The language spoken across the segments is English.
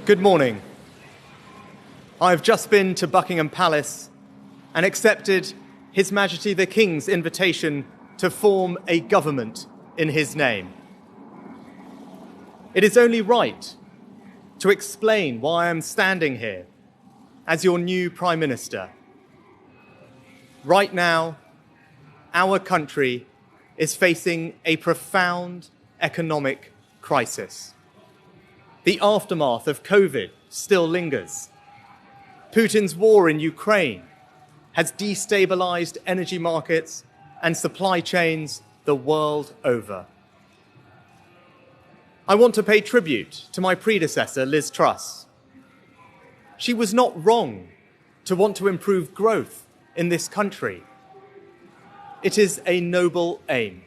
Good morning. I have just been to Buckingham Palace and accepted His Majesty the King's invitation to form a government in his name. It is only right to explain why I am standing here as your new Prime Minister. Right now, our country is facing a profound economic crisis. The aftermath of COVID still lingers. Putin's war in Ukraine has destabilized energy markets and supply chains the world over. I want to pay tribute to my predecessor, Liz Truss. She was not wrong to want to improve growth in this country. It is a noble aim.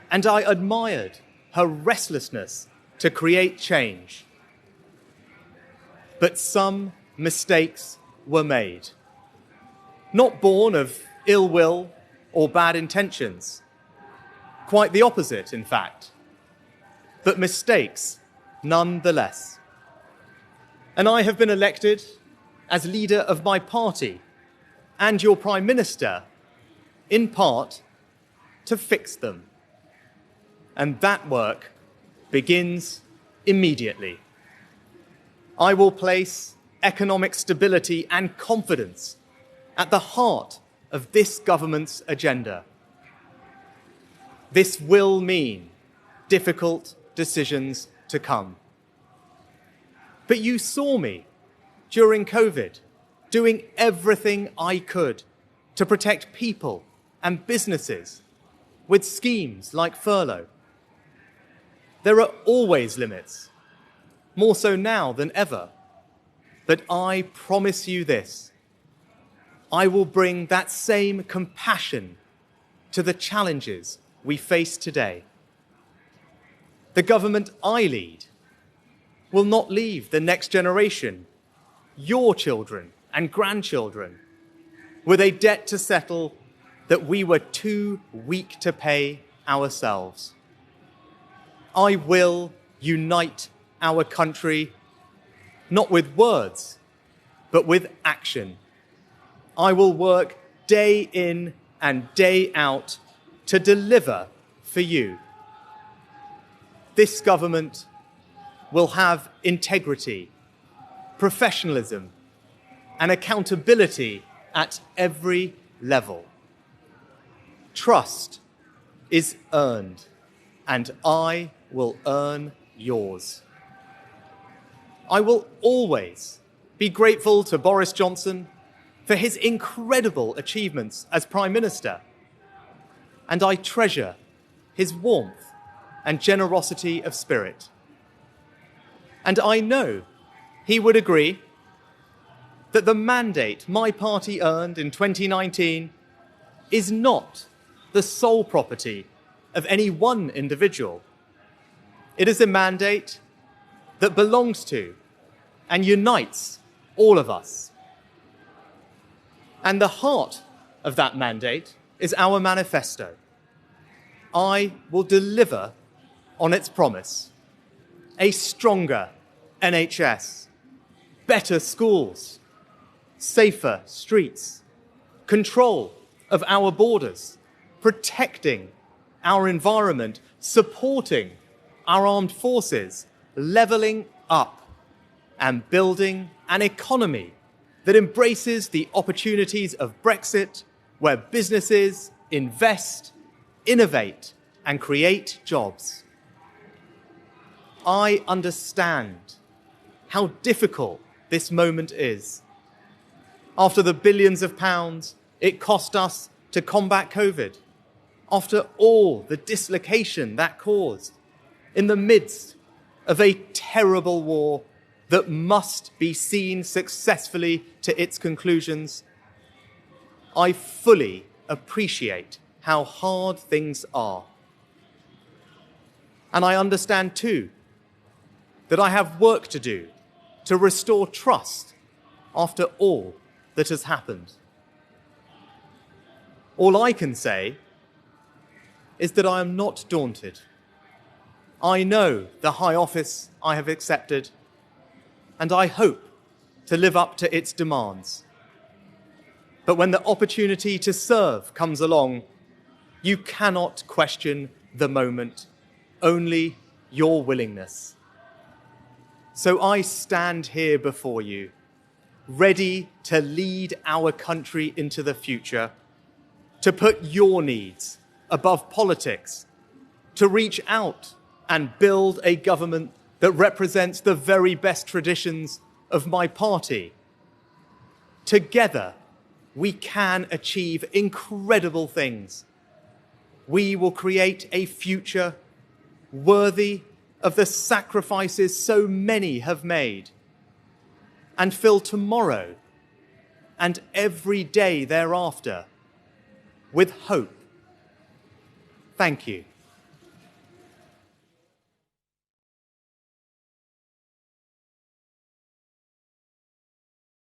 And I admired her restlessness to create change. But some mistakes were made, not born of ill will or bad intentions. Quite the opposite, in fact, but mistakes nonetheless. And I have been elected as leader of my party and your Prime Minister, in part, to fix them. And that work begins immediately. I will place economic stability and confidence at the heart of this government's agenda. This will mean difficult decisions to come. But you saw me during COVID doing everything I could to protect people and businesses with schemes like furlough. There are always limits, more so now than ever. But I promise you this, I will bring that same compassion to the challenges we face today. The government I lead will not leave the next generation, your children and grandchildren, with a debt to settle that we were too weak to pay ourselves. I will unite our country, not with words, but with action. I will work day in and day out to deliver for you. This government will have integrity, professionalism, and accountability at every level. Trust is earned, and I will earn yours. I will always be grateful to Boris Johnson for his incredible achievements as Prime Minister, and I treasure his warmth and generosity of spirit. And I know he would agree that the mandate my party earned in 2019 is not the sole property of any one individual. It is a mandate that belongs to and unites all of us. And the heart of that mandate is our manifesto. I will deliver on its promise: a stronger NHS, better schools, safer streets, control of our borders, protecting our environment, supporting our armed forces, levelling up, and building an economy that embraces the opportunities of Brexit, where businesses invest, innovate, and create jobs. I understand how difficult this moment is. After the billions of pounds it cost us to combat COVID, after all the dislocation that caused, in the midst of a terrible war that must be seen successfully to its conclusions, I fully appreciate how hard things are. And I understand too that I have work to do to restore trust after all that has happened. All I can say is that I am not daunted. I know the high office I have accepted, and I hope to live up to its demands. But when the opportunity to serve comes along, you cannot question the moment, only your willingness. So I stand here before you, ready to lead our country into the future, to put your needs above politics, to reach out and build a government that represents the very best traditions of my party. Together, we can achieve incredible things. We will create a future worthy of the sacrifices so many have made, and fill tomorrow and every day thereafter with hope. Thank you.